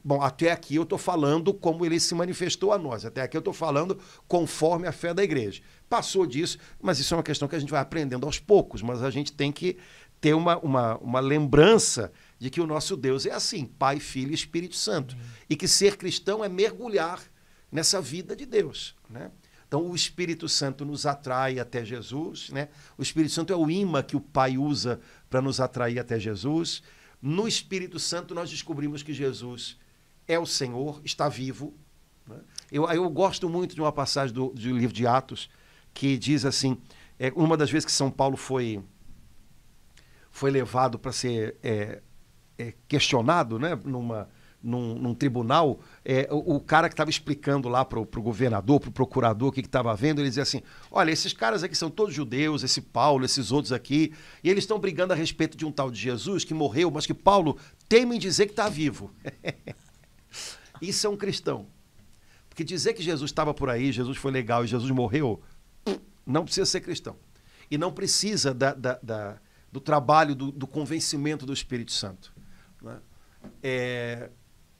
bom, até aqui eu estou falando como ele se manifestou a nós. Até aqui eu estou falando conforme a fé da igreja. Passou disso, mas isso é uma questão que a gente vai aprendendo aos poucos, mas a gente tem que ter uma lembrança de que o nosso Deus é assim, Pai, Filho e Espírito Santo. E que ser cristão é mergulhar nessa vida de Deus, né? Então, o Espírito Santo nos atrai até Jesus, né? O Espírito Santo é o imã que o Pai usa para nos atrair até Jesus. No Espírito Santo, nós descobrimos que Jesus é o Senhor, está vivo. Né? Eu gosto muito de uma passagem do livro de Atos, que diz assim, uma das vezes que São Paulo foi levado para ser questionado, né, num tribunal, o cara que estava explicando lá para o governador, para o procurador, o que estava vendo, ele dizia assim, olha, esses caras aqui são todos judeus, esse Paulo, esses outros aqui, e eles estão brigando a respeito de um tal de Jesus que morreu, mas que Paulo teme em dizer que está vivo. Isso é um cristão. Porque dizer que Jesus estava por aí, Jesus foi legal e Jesus morreu, não precisa ser cristão. E não precisa do trabalho, do convencimento do Espírito Santo. Né?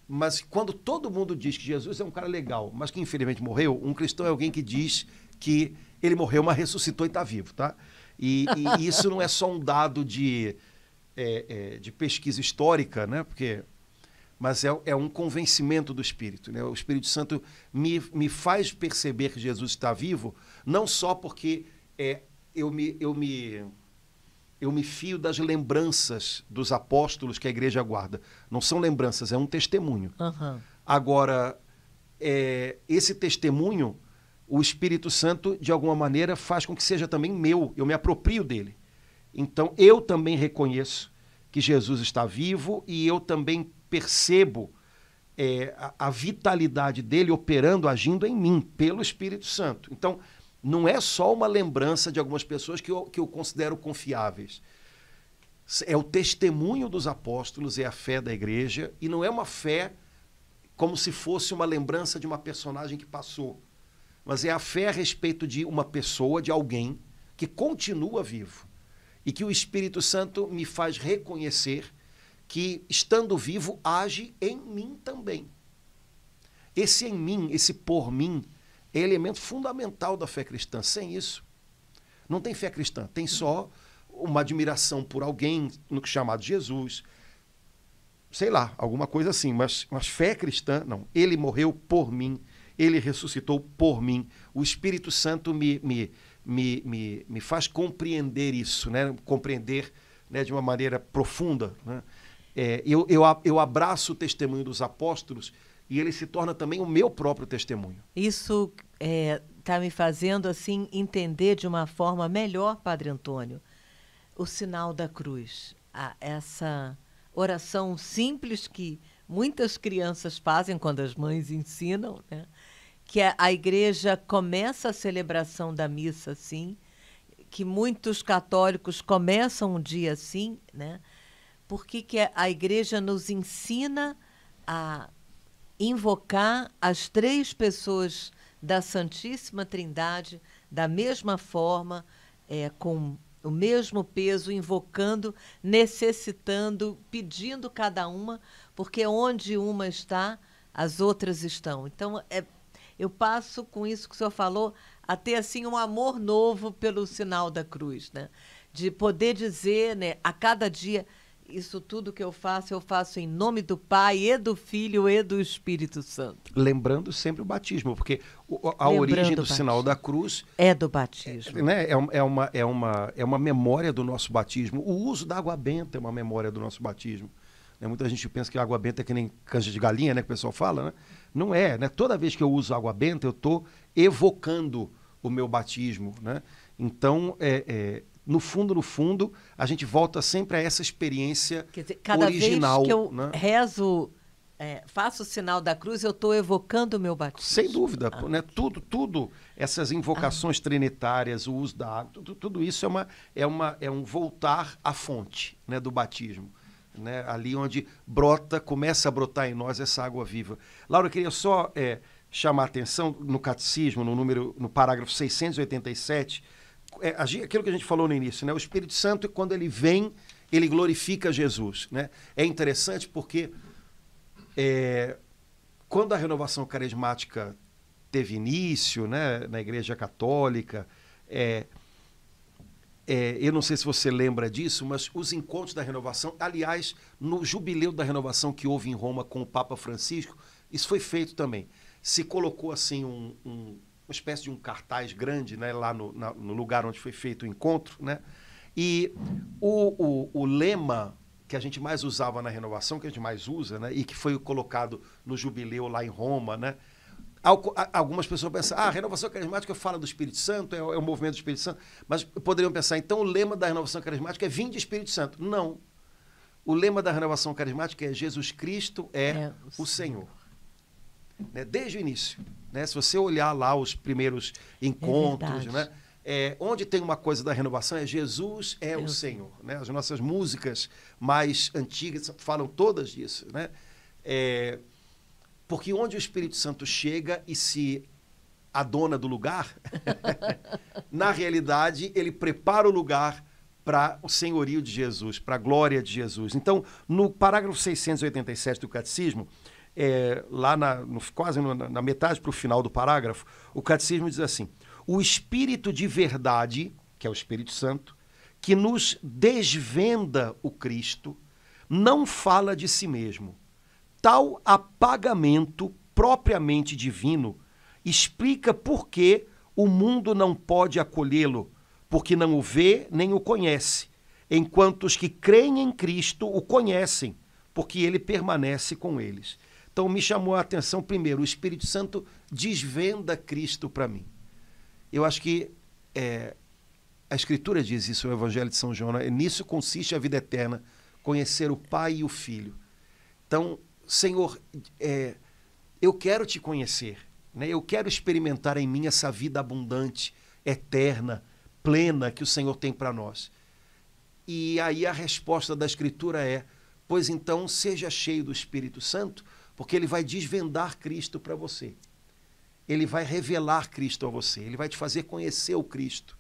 Mas quando todo mundo diz que Jesus é um cara legal, mas que infelizmente morreu, um cristão é alguém que diz que ele morreu, mas ressuscitou e está vivo. Tá? E isso não é só um dado de pesquisa histórica, né? Mas é um convencimento do Espírito. Né? O Espírito Santo me faz perceber que Jesus está vivo, não só porque eu me fio das lembranças dos apóstolos que a igreja guarda. Não são lembranças, é um testemunho. Uhum. Agora, esse testemunho, o Espírito Santo, de alguma maneira, faz com que seja também meu. Eu me aproprio dele. Então, eu também reconheço que Jesus está vivo e eu também percebo a vitalidade dele operando, agindo em mim, pelo Espírito Santo. Então, não é só uma lembrança de algumas pessoas que eu considero confiáveis. É o testemunho dos apóstolos, é a fé da igreja, e não é uma fé como se fosse uma lembrança de uma personagem que passou, mas é a fé a respeito de uma pessoa, de alguém que continua vivo e que o Espírito Santo me faz reconhecer que, estando vivo, age em mim também. Esse em mim, esse por mim, é elemento fundamental da fé cristã. Sem isso, não tem fé cristã. Tem só uma admiração por alguém, no que chamado Jesus, sei lá, alguma coisa assim. Mas fé cristã, não. Ele morreu por mim, ele ressuscitou por mim. O Espírito Santo me faz compreender isso, né? Compreender, né, de uma maneira profunda. Né? Eu abraço o testemunho dos apóstolos e ele se torna também o meu próprio testemunho. Isso está me fazendo assim entender de uma forma melhor, Padre Antônio, o sinal da cruz. Essa oração simples que muitas crianças fazem quando as mães ensinam, né? Que a igreja começa a celebração da missa assim, que muitos católicos começam um dia assim, né? Porque que a igreja nos ensina a invocar as três pessoas da Santíssima Trindade da mesma forma, com o mesmo peso, invocando, necessitando, pedindo cada uma, porque onde uma está, as outras estão. Então, eu passo com isso que o senhor falou a ter assim, um amor novo pelo sinal da cruz, né? De poder dizer, né, a cada dia, isso tudo que eu faço em nome do Pai e do Filho e do Espírito Santo. Lembrando sempre o batismo, porque a origem do sinal da cruz é do batismo. Né, é uma memória do nosso batismo. O uso da água benta é uma memória do nosso batismo. Muita gente pensa que a água benta é que nem canja de galinha, né, que o pessoal fala, né? Não é, né? Toda vez que eu uso água benta, eu estou evocando o meu batismo, né? Então, no fundo, a gente volta sempre a essa experiência Quer dizer, cada original. Vez que eu né? rezo, faço o sinal da cruz, eu estou evocando o meu batismo. Sem dúvida. Né? Tudo, essas invocações trinitárias, o uso da água, tudo isso é um voltar à fonte, né, do batismo. Né? Ali onde começa a brotar em nós essa água viva. Laura, eu queria só chamar a atenção no catecismo, no parágrafo 687, aquilo que a gente falou no início, né? O Espírito Santo, quando ele vem, ele glorifica Jesus. Né? É interessante porque quando a renovação carismática teve início, né, na Igreja Católica, eu não sei se você lembra disso, mas os encontros da renovação, aliás, no jubileu da renovação que houve em Roma com o Papa Francisco, isso foi feito também. Se colocou assim uma espécie de um cartaz grande, né, lá no lugar onde foi feito o encontro, né? E o lema que a gente mais usava na renovação, que a gente mais usa, né, e que foi colocado no jubileu lá em Roma, né? Algumas pessoas pensam, a renovação carismática fala do Espírito Santo, é o movimento do Espírito Santo, mas poderiam pensar, então o lema da renovação carismática é vinde Espírito Santo. Não. O lema da renovação carismática é Jesus Cristo é o Senhor. Né? Desde o início. Né? Se você olhar lá os primeiros encontros, né? Onde tem uma coisa da renovação é Jesus é o Senhor. Né? As nossas músicas mais antigas falam todas disso. Né? Porque onde o Espírito Santo chega e se adona do lugar, na realidade, ele prepara o lugar para o senhorio de Jesus, para a glória de Jesus. Então, no parágrafo 687 do Catecismo, lá quase na metade para o final do parágrafo, o Catecismo diz assim: o Espírito de verdade, que é o Espírito Santo, que nos desvenda o Cristo, não fala de si mesmo. Tal apagamento propriamente divino explica por que o mundo não pode acolhê-lo, porque não o vê nem o conhece, enquanto os que creem em Cristo o conhecem, porque ele permanece com eles. Então me chamou a atenção primeiro, o Espírito Santo desvenda Cristo para mim. Eu acho que a Escritura diz isso, o Evangelho de São João, né? Nisso consiste a vida eterna, conhecer o Pai e o Filho. Então, Senhor, eu quero te conhecer, né? Eu quero experimentar em mim essa vida abundante, eterna, plena que o Senhor tem para nós. E aí a resposta da Escritura pois então seja cheio do Espírito Santo, porque ele vai desvendar Cristo para você. Ele vai revelar Cristo a você, ele vai te fazer conhecer o Cristo.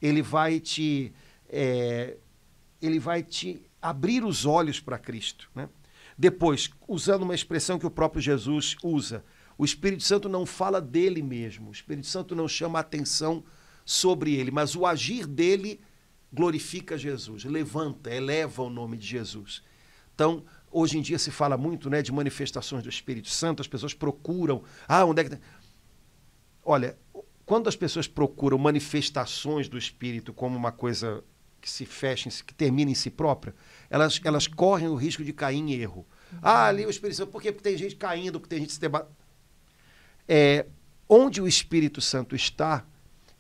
Ele vai te abrir os olhos para Cristo, né? Depois, usando uma expressão que o próprio Jesus usa, o Espírito Santo não fala dele mesmo, o Espírito Santo não chama a atenção sobre ele, mas o agir dele glorifica Jesus, eleva o nome de Jesus. Então, hoje em dia se fala muito, né, de manifestações do Espírito Santo, as pessoas procuram, onde é que... Olha, quando as pessoas procuram manifestações do Espírito como uma coisa que se fecha, que termina em si própria, elas correm o risco de cair em erro. Ali o Espírito Santo, por quê? Porque tem gente caindo, porque tem gente se debatendo. Onde o Espírito Santo está,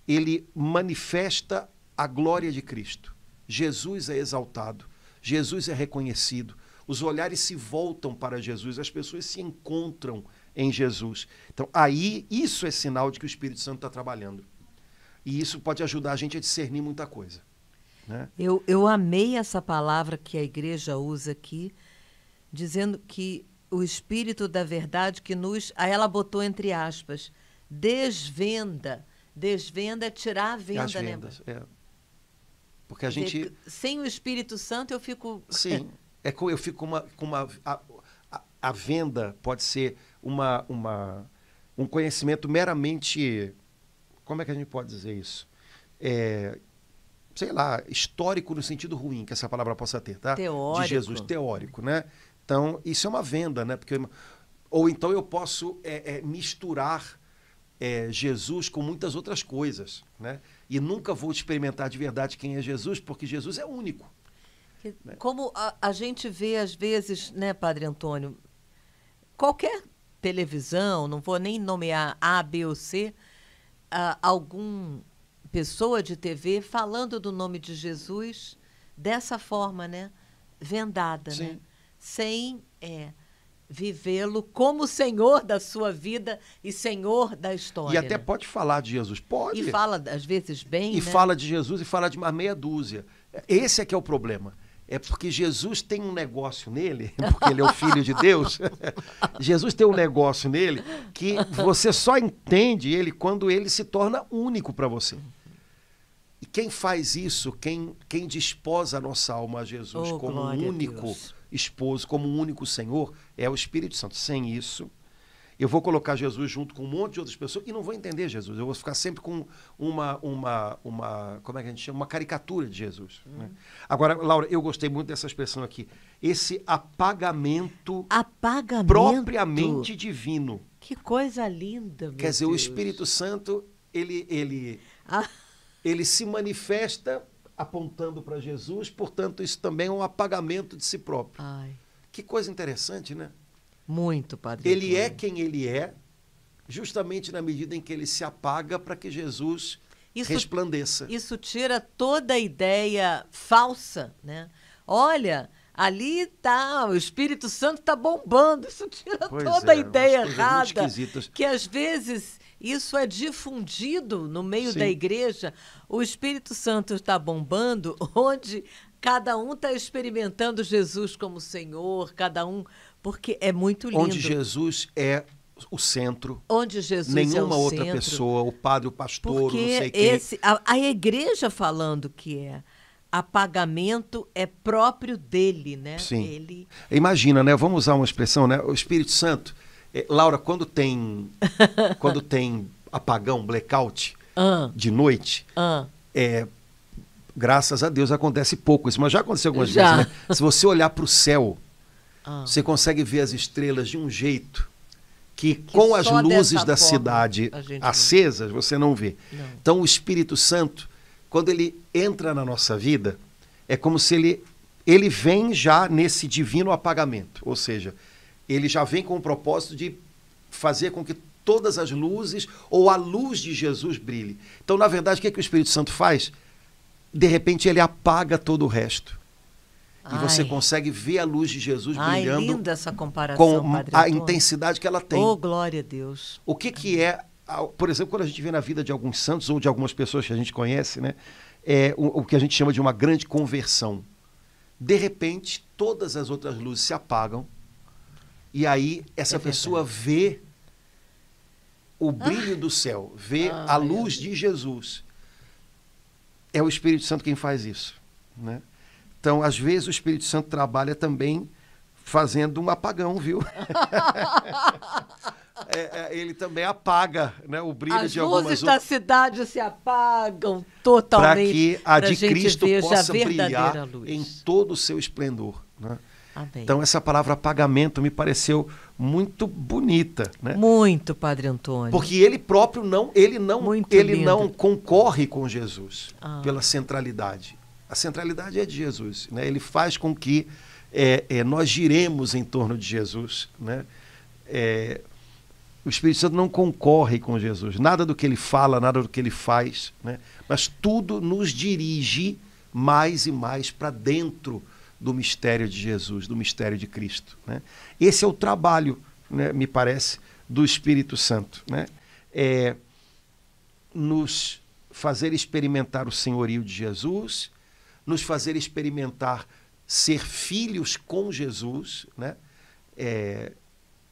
ele manifesta a glória de Cristo. Jesus é exaltado, Jesus é reconhecido, os olhares se voltam para Jesus, as pessoas se encontram em Jesus. Então, aí, isso é sinal de que o Espírito Santo está trabalhando. E isso pode ajudar a gente a discernir muita coisa. Né? Eu amei essa palavra que a igreja usa aqui, dizendo que o Espírito da verdade que nos... Aí ela botou entre aspas, desvenda. Desvenda é tirar a venda, as vendas, né? Porque a gente... Sem o Espírito Santo eu fico... Sim, eu fico com uma... A venda pode ser um conhecimento meramente... Como é que a gente pode dizer isso? Sei lá, histórico no sentido ruim que essa palavra possa ter, tá? Teórico. De Jesus, teórico, né? Então, isso é uma venda, né? Ou então eu posso misturar Jesus com muitas outras coisas, né? E nunca vou experimentar de verdade quem é Jesus, porque Jesus é único. Né? Como a gente vê às vezes, né, Padre Antônio, qualquer televisão, não vou nem nomear A, B ou C, algum pessoa de TV falando do nome de Jesus dessa forma, né? Vendada, sim, né? Sem vivê-lo como Senhor da sua vida e Senhor da história. E até pode falar de Jesus, pode. E fala, às vezes, bem, E né? fala de Jesus e fala de uma meia dúzia. Esse é que é o problema. É porque Jesus tem um negócio nele, porque ele é o Filho de Deus. Jesus tem um negócio nele que você só entende ele quando ele se torna único para você. E quem faz isso, quem desposa a nossa alma a Jesus como um único esposo, como um único Senhor, é o Espírito Santo. Sem isso, eu vou colocar Jesus junto com um monte de outras pessoas e não vou entender Jesus. Eu vou ficar sempre com como é que a gente chama? Uma caricatura de Jesus. Né? Agora, Laura, eu gostei muito dessa expressão aqui. Esse apagamento propriamente divino. Que coisa linda, meu Quer dizer, Deus. o Espírito Santo, ele se manifesta apontando para Jesus, portanto, isso também é um apagamento de si próprio. Ai. Que coisa interessante, né? Muito, Padre Ele Antônio. é quem ele é, justamente na medida em que ele se apaga para que Jesus resplandeça. Isso tira toda a ideia falsa, né? Olha, Ali tá, o Espírito Santo está bombando. Isso tira toda a ideia errada. Que às vezes isso é difundido no meio da igreja. O Espírito Santo está bombando onde cada um está experimentando Jesus como Senhor, cada um, porque é muito lindo. Onde Jesus é o centro. Onde Jesus nenhuma é o outra centro. Pessoa, o padre, o pastor, porque não sei quem. A igreja falando que é apagamento é próprio dele, né? Sim. Ele... Imagina, né? Vamos usar uma expressão, né? O Espírito Santo, Laura, quando tem apagão, blackout de noite, graças a Deus acontece pouco isso, mas já aconteceu algumas vezes, né? Se você olhar para o céu, você consegue ver as estrelas de um jeito que com as luzes da cidade acesas, você não vê. Não. Então o Espírito Santo, quando ele entra na nossa vida, é como se ele vem já nesse divino apagamento. Ou seja, ele já vem com o propósito de fazer com que todas as luzes, ou a luz de Jesus brilhe. Então, na verdade, o que o Espírito Santo faz? De repente, ele apaga todo o resto. E você consegue ver a luz de Jesus brilhando. Linda essa comparação, com Padre a Antônio. intensidade que ela tem. Oh, glória a Deus. O que é... Por exemplo, quando a gente vê na vida de alguns santos ou de algumas pessoas que a gente conhece, né, o que a gente chama de uma grande conversão. De repente, todas as outras luzes se apagam e aí essa pessoa vê o brilho do céu, vê a luz de Jesus. É o Espírito Santo quem faz isso, né? Então, às vezes, o Espírito Santo trabalha também fazendo um apagão, viu? Ele também apaga, né, o brilho de algumas luzes da cidade se apagam totalmente. Para que a de Cristo possa brilhar em todo o seu esplendor. Né? Então, essa palavra apagamento me pareceu muito bonita. Né? Muito, Padre Antônio. Porque ele próprio não concorre com Jesus pela centralidade. A centralidade é de Jesus. Né? Ele faz com que nós giremos em torno de Jesus. Né? O Espírito Santo não concorre com Jesus. Nada do que ele fala, nada do que ele faz, né? Mas tudo nos dirige mais e mais para dentro do mistério de Jesus, do mistério de Cristo. Né? Esse é o trabalho, né, me parece, do Espírito Santo. Né? Nos fazer experimentar o senhorio de Jesus, nos fazer experimentar ser filhos com Jesus, né?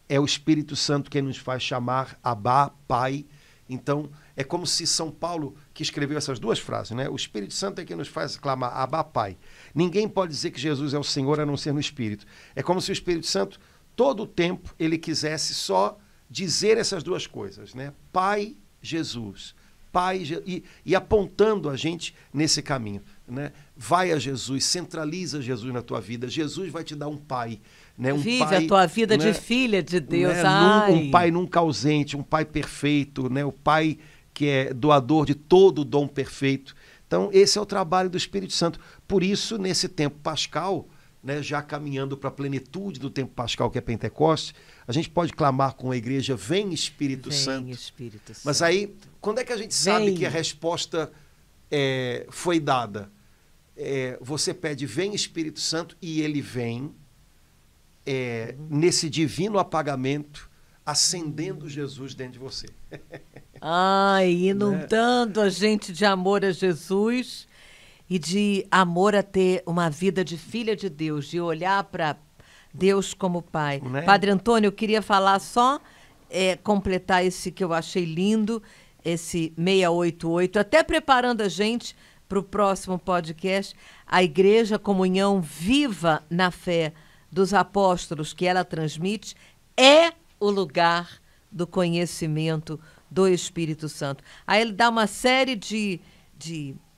É o Espírito Santo quem nos faz chamar Abá, Pai. Então, é como se São Paulo, que escreveu essas duas frases, né? O Espírito Santo é quem nos faz clamar Abá, Pai. Ninguém pode dizer que Jesus é o Senhor a não ser no Espírito. É como se o Espírito Santo, todo o tempo, ele quisesse só dizer essas duas coisas, né? Pai, Jesus. Pai, e apontando a gente nesse caminho. Né? Vai a Jesus, centraliza Jesus na tua vida. Jesus vai te dar um pai. Né? Vive a tua vida, né, de filha de Deus. Né? Um pai nunca ausente, um pai perfeito, né? O pai que é doador de todo o dom perfeito. Então, esse é o trabalho do Espírito Santo. Por isso, nesse tempo pascal, né, já caminhando para a plenitude do tempo pascal, que é Pentecostes, a gente pode clamar com a igreja, vem Espírito Santo. Espírito Santo. Mas aí, quando é que a gente sabe que a resposta foi dada? Você pede, vem Espírito Santo, e ele vem nesse divino apagamento, acendendo Jesus dentro de você. Inundando a gente de amor a Jesus e de amor a ter uma vida de filha de Deus, de olhar para Deus como Pai. Né? Padre Antônio, eu queria falar só, completar esse que eu achei lindo, esse 688, até preparando a gente para o próximo podcast, a Igreja Comunhão Viva na Fé dos Apóstolos, que ela transmite, é o lugar do conhecimento do Espírito Santo. Aí ele dá uma série de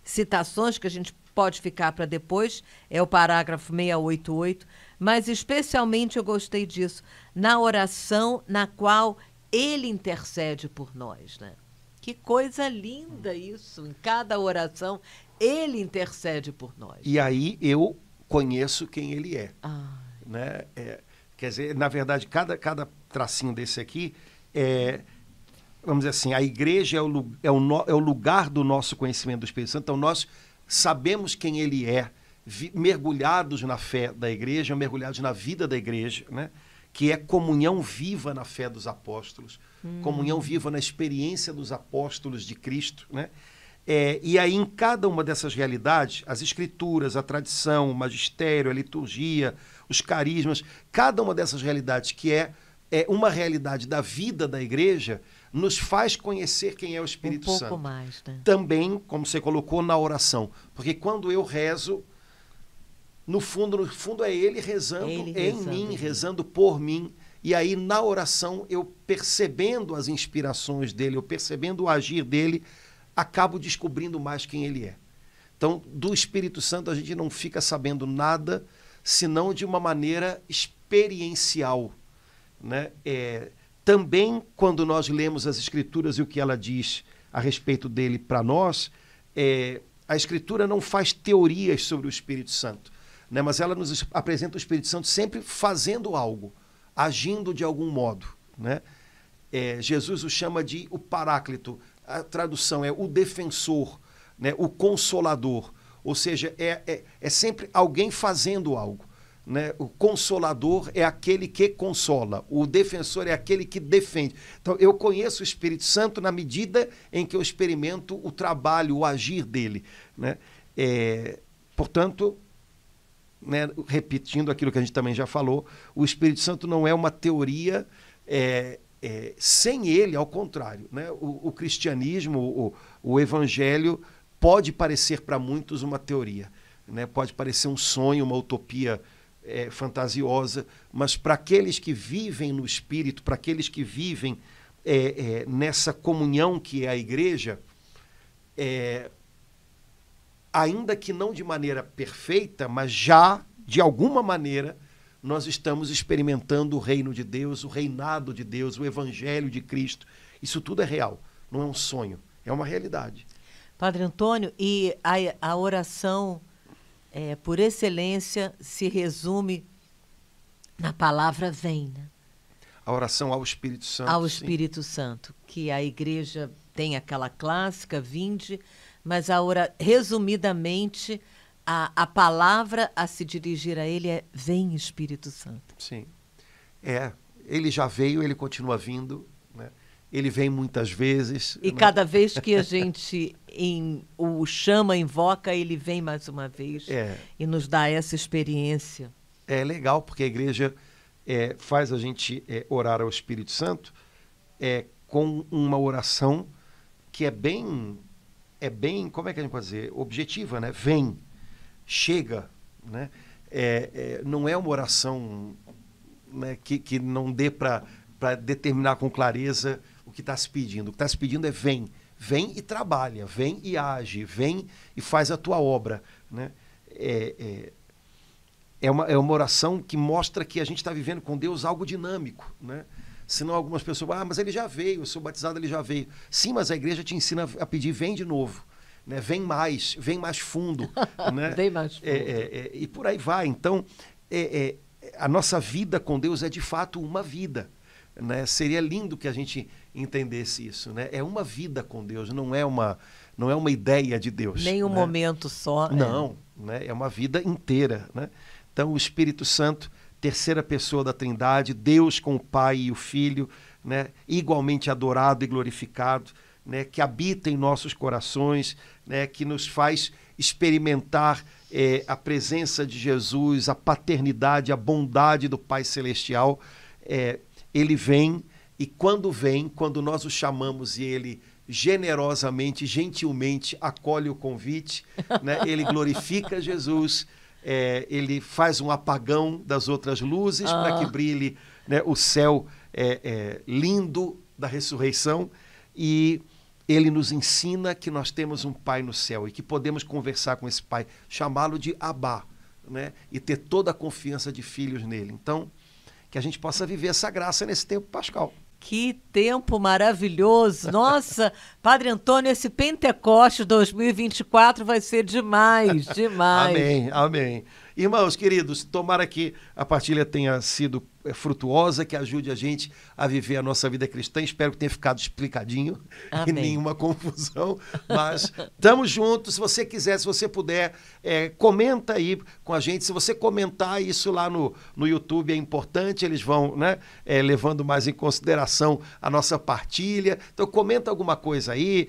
citações que a gente pode ficar para depois, é o parágrafo 688, mas especialmente eu gostei disso, na oração na qual ele intercede por nós, né? Que coisa linda isso, em cada oração ele intercede por nós. E aí eu conheço quem ele é. Né? Quer dizer, na verdade, cada tracinho desse aqui vamos dizer assim, a igreja é o lugar do nosso conhecimento do Espírito Santo. Então nós sabemos quem ele é, mergulhados na fé da igreja, mergulhados na vida da igreja, né? Que é comunhão viva na fé dos apóstolos, comunhão viva na experiência dos apóstolos de Cristo, né? E aí, em cada uma dessas realidades, as escrituras, a tradição, o magistério, a liturgia, os carismas, cada uma dessas realidades que é uma realidade da vida da igreja, nos faz conhecer quem é o Espírito Santo. Um pouco mais, né? Também, como você colocou, na oração. Porque quando eu rezo, no fundo é ele rezando em mim, rezando por mim. E aí, na oração, eu percebendo as inspirações dele, eu percebendo o agir dele, acabo descobrindo mais quem ele é. Então, do Espírito Santo, a gente não fica sabendo nada, senão de uma maneira experiencial, né? Também, quando nós lemos as Escrituras e o que ela diz a respeito dele para nós, a Escritura não faz teorias sobre o Espírito Santo, né? Mas ela nos apresenta o Espírito Santo sempre fazendo algo, agindo de algum modo, né? Jesus o chama de o Paráclito, a tradução é o defensor, né? O consolador, ou seja, é sempre alguém fazendo algo, né? O consolador é aquele que consola, o defensor é aquele que defende. Então, eu conheço o Espírito Santo na medida em que eu experimento o trabalho, o agir dele, né? Portanto, né, repetindo aquilo que a gente também já falou, o Espírito Santo não é uma teoria, sem ele, ao contrário, né? O cristianismo, o evangelho pode parecer para muitos uma teoria, né? Pode parecer um sonho, uma utopia fantasiosa, mas para aqueles que vivem no Espírito, para aqueles que vivem nessa comunhão que é a igreja, ainda que não de maneira perfeita, mas já, de alguma maneira, nós estamos experimentando o reino de Deus, o reinado de Deus, o evangelho de Cristo. Isso tudo é real, não é um sonho, é uma realidade. Padre Antônio, e a oração, por excelência, se resume na palavra vem, né? A oração ao Espírito Santo. Ao Espírito Santo, que a igreja tem aquela clássica, vinde, mas resumidamente, a palavra a se dirigir a ele é vem, Espírito Santo. Sim. Ele já veio, ele continua vindo, né? Ele vem muitas vezes. E cada vez que a gente o chama, invoca, ele vem mais uma vez e nos dá essa experiência. É legal, porque a igreja faz a gente orar ao Espírito Santo com uma oração que é bem, como é que a gente pode dizer, objetiva, né? Vem, chega, né? Não é uma oração, né, que não dê para determinar com clareza o que está se pedindo. O que está se pedindo é vem e trabalha, vem e age, vem e faz a tua obra, né? É uma oração que mostra que a gente está vivendo com Deus algo dinâmico, né? Senão algumas pessoas, mas ele já veio, eu sou batizado, ele já veio. Sim, mas a igreja te ensina a pedir, vem de novo, né? Vem mais fundo, né? Vem mais fundo. E por aí vai. Então, a nossa vida com Deus é de fato uma vida, né? Seria lindo que a gente entendesse isso, né? É uma vida com Deus, não é uma ideia de Deus. Nem um momento só. Não, né? É uma vida inteira, né? Então, o Espírito Santo, terceira pessoa da Trindade, Deus com o Pai e o Filho, né? Igualmente adorado e glorificado, né? Que habita em nossos corações, né? Que nos faz experimentar a presença de Jesus, a paternidade, a bondade do Pai Celestial. Ele vem, e quando nós o chamamos e ele generosamente, gentilmente acolhe o convite, né? Ele glorifica Jesus, ele faz um apagão das outras luzes para que brilhe, né, o céu lindo da ressurreição, e ele nos ensina que nós temos um Pai no céu e que podemos conversar com esse Pai, chamá-lo de Abá, né, e ter toda a confiança de filhos nele. Então, que a gente possa viver essa graça nesse tempo pascal. Que tempo maravilhoso! Nossa, Padre Antônio, esse Pentecostes 2024 vai ser demais, demais. Amém, amém. Irmãos, queridos, tomara que a partilha tenha sido frutuosa, que ajude a gente a viver a nossa vida cristã. Espero que tenha ficado explicadinho e nenhuma confusão. Mas estamos juntos. Se você quiser, se você puder, comenta aí com a gente. Se você comentar isso lá no YouTube, é importante. Eles vão, né, levando mais em consideração a nossa partilha. Então, comenta alguma coisa aí,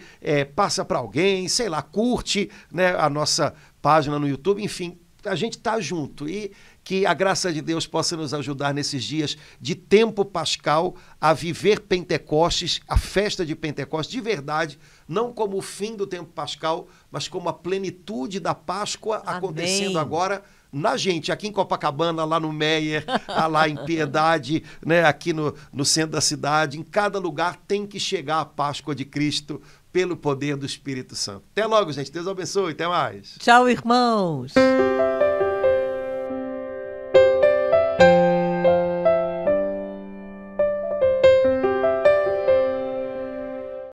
passa para alguém, sei lá, curte, né, a nossa página no YouTube. Enfim, a gente está junto e que a graça de Deus possa nos ajudar nesses dias de tempo pascal a viver Pentecostes, a festa de Pentecostes de verdade, não como o fim do tempo pascal, mas como a plenitude da Páscoa. Amém. Acontecendo agora na gente, aqui em Copacabana, lá no Meier, lá em Piedade, né, aqui no centro da cidade, em cada lugar tem que chegar a Páscoa de Cristo pelo poder do Espírito Santo. Até logo, gente. Deus abençoe. Até mais. Tchau, irmãos.